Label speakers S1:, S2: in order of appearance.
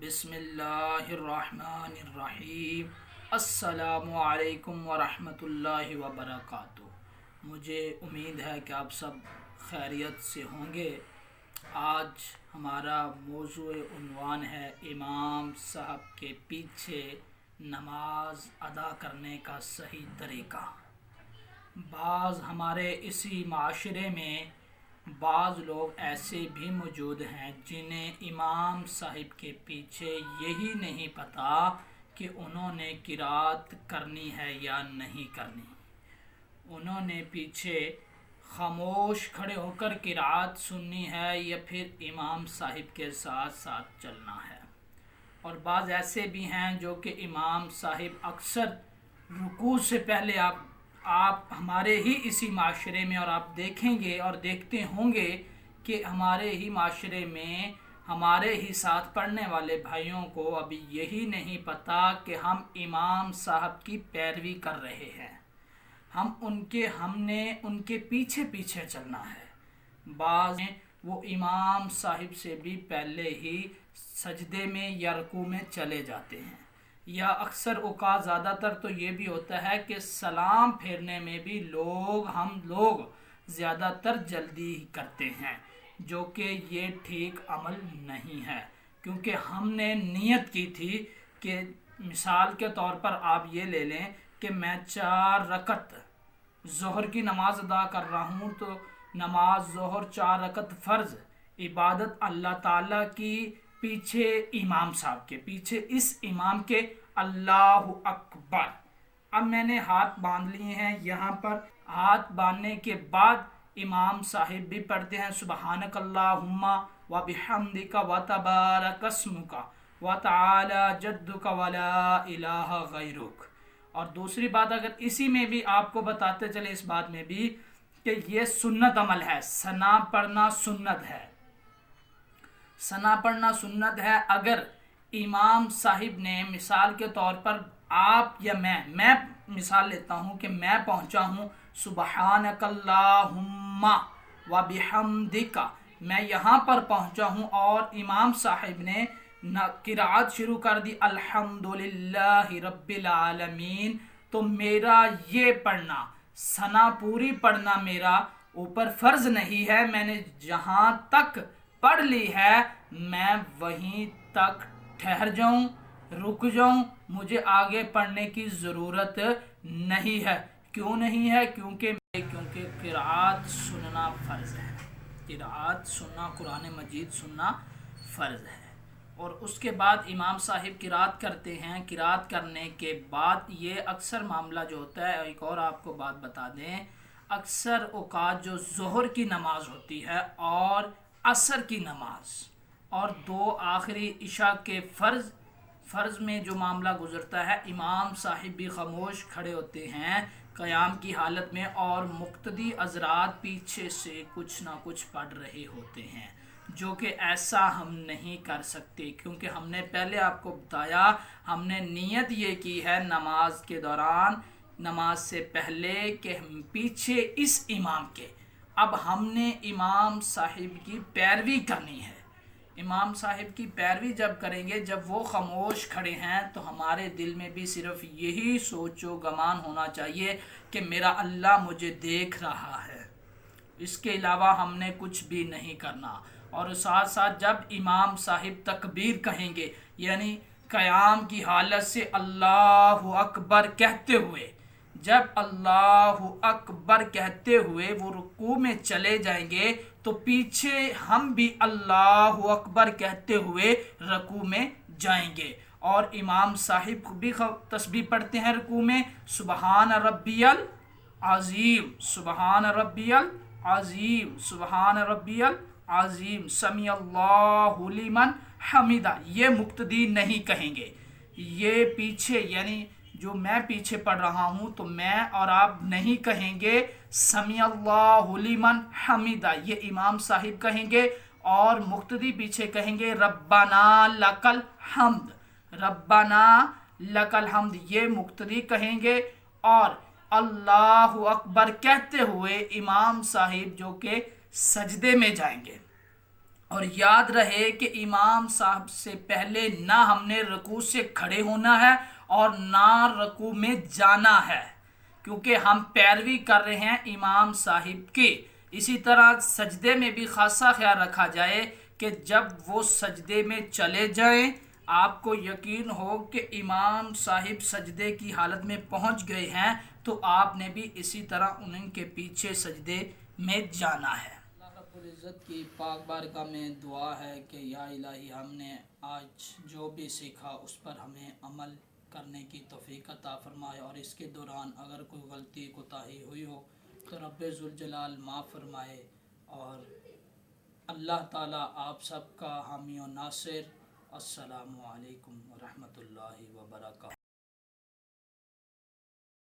S1: بسم اللہ الرحمن الرحیم۔ السلام علیکم ورحمۃ اللہ وبرکاتہ۔ مجھے امید ہے کہ آپ سب خیریت سے ہوں گے۔ آج ہمارا موضوع عنوان ہے امام صاحب کے پیچھے نماز ادا کرنے کا صحیح طریقہ۔ بعض ہمارے اسی معاشرے میں بعض لوگ ایسے بھی موجود ہیں جنہیں امام صاحب کے پیچھے یہی نہیں پتہ کہ انہوں نے قرات کرنی ہے یا نہیں کرنی۔ انہوں نے پیچھے خاموش کھڑے ہو کر قرات سننی ہے یا پھر امام صاحب کے ساتھ ساتھ چلنا ہے۔ اور بعض ایسے بھی ہیں جو کہ امام صاحب اکثر رکوع سے پہلے آپ ہمارے ہی اسی معاشرے میں، اور آپ دیکھیں گے اور دیکھتے ہوں گے کہ ہمارے ہی معاشرے میں ہمارے ہی ساتھ پڑھنے والے بھائیوں کو ابھی یہی نہیں پتہ کہ ہم امام صاحب کی پیروی کر رہے ہیں، ہم نے ان کے پیچھے پیچھے چلنا ہے۔ بعض وہ امام صاحب سے بھی پہلے ہی سجدے میں یا رکوع میں چلے جاتے ہیں، یا اکثر اوقات زیادہ تر تو یہ بھی ہوتا ہے کہ سلام پھیرنے میں بھی ہم لوگ زیادہ تر جلدی کرتے ہیں، جو کہ یہ ٹھیک عمل نہیں ہے، کیونکہ ہم نے نیت کی تھی کہ مثال کے طور پر آپ یہ لے لیں کہ میں 4 رکعت ظہر کی نماز ادا کر رہا ہوں، تو نماز ظہر 4 رکعت فرض عبادت اللہ تعالیٰ کی، پیچھے امام صاحب کے پیچھے اس امام کے اللہ اکبر۔ اب میں نے ہاتھ باندھ لیے ہیں، یہاں پر ہاتھ باندھنے کے بعد امام صاحب بھی پڑھتے ہیں سبحانک اللہم و بحمدک و تبارک اسمک و تعالی جدک ولا الہ غیرک۔ اور دوسری بات اگر اسی میں بھی آپ کو بتاتے چلے اس بات میں بھی کہ یہ سنت عمل ہے، ثنا پڑھنا سنت ہے، ثنا پڑھنا سنت ہے۔ اگر امام صاحب نے مثال کے طور پر آپ یا میں مثال لیتا ہوں کہ میں پہنچا ہوں سبحانک اللہم و بحمدک، میں یہاں پر پہنچا ہوں اور امام صاحب نے قرات شروع کر دی الحمدللہ رب العالمین، تو میرا یہ پڑھنا ثنا پوری پڑھنا میرا اوپر فرض نہیں ہے، میں نے جہاں تک پڑھ لی ہے میں وہیں تک ٹھہر جاؤں، رک جاؤں، مجھے آگے پڑھنے کی ضرورت نہیں ہے۔ کیوں نہیں ہے؟ کیونکہ قرات سننا فرض ہے، قرات سننا، قرآن مجید سننا فرض ہے۔ اور اس کے بعد امام صاحب قرات کرتے ہیں۔ قرات کرنے کے بعد یہ اکثر معاملہ جو ہوتا ہے، ایک اور آپ کو بات بتا دیں، اکثر اوقات جو ظہر کی نماز ہوتی ہے اور عصر کی نماز اور 2 آخری عشاء کے فرض میں جو معاملہ گزرتا ہے، امام صاحب بھی خاموش کھڑے ہوتے ہیں قیام کی حالت میں، اور مقتدی حضرات پیچھے سے کچھ نہ کچھ پڑھ رہے ہوتے ہیں، جو کہ ایسا ہم نہیں کر سکتے، کیونکہ ہم نے پہلے آپ کو بتایا ہم نے نیت یہ کی ہے نماز کے دوران، نماز سے پہلے، کہ ہم پیچھے اس امام کے، اب ہم نے امام صاحب کی پیروی کرنی ہے۔ امام صاحب کی پیروی جب کریں گے، جب وہ خاموش کھڑے ہیں، تو ہمارے دل میں بھی صرف یہی سوچ و گمان ہونا چاہیے کہ میرا اللہ مجھے دیکھ رہا ہے، اس کے علاوہ ہم نے کچھ بھی نہیں کرنا۔ اور ساتھ ساتھ جب امام صاحب تکبیر کہیں گے، یعنی قیام کی حالت سے اللہ اکبر کہتے ہوئے، جب اللہ اکبر کہتے ہوئے وہ رکوع میں چلے جائیں گے، تو پیچھے ہم بھی اللہ اکبر کہتے ہوئے رکوع میں جائیں گے، اور امام صاحب بھی تسبیح پڑھتے ہیں رکوع میں، سبحان ربی العظیم، سبحان ربی العظیم، سبحان ربی العظیم، سمیع اللہ لمن حمدہ، یہ مقتدی نہیں کہیں گے، یہ پیچھے یعنی جو میں پیچھے پڑھ رہا ہوں تو میں اور آپ نہیں کہیں گے سمیع اللہ لمن حمدہ، یہ امام صاحب کہیں گے، اور مقتدی پیچھے کہیں گے ربنا لک الحمد، ربنا لک الحمد، یہ مقتدی کہیں گے، اور اللہ اکبر کہتے ہوئے امام صاحب جو کہ سجدے میں جائیں گے، اور یاد رہے کہ امام صاحب سے پہلے نہ ہم نے رکوع سے کھڑے ہونا ہے اور نہ رکوع میں جانا ہے، کیونکہ ہم پیروی کر رہے ہیں امام صاحب کی۔ اسی طرح سجدے میں بھی خاصا خیال رکھا جائے کہ جب وہ سجدے میں چلے جائیں آپ کو یقین ہو کہ امام صاحب سجدے کی حالت میں پہنچ گئے ہیں تو آپ نے بھی اسی طرح ان کے پیچھے سجدے میں جانا ہے۔ اللہ رب العزت کی پاک بارگاہ میں دعا ہے کہ یا الہی ہم نے آج جو بھی سیکھا اس پر ہمیں عمل کرنے کی توفیق عطا فرمائے، اور اس کے دوران اگر کوئی غلطی کوتاہی ہوئی ہو تو رب ذوالجلال معاف فرمائے، اور اللہ تعالیٰ آپ سب کا حامی و ناصر۔ السلام علیکم ورحمۃ اللہ وبرکاتہ۔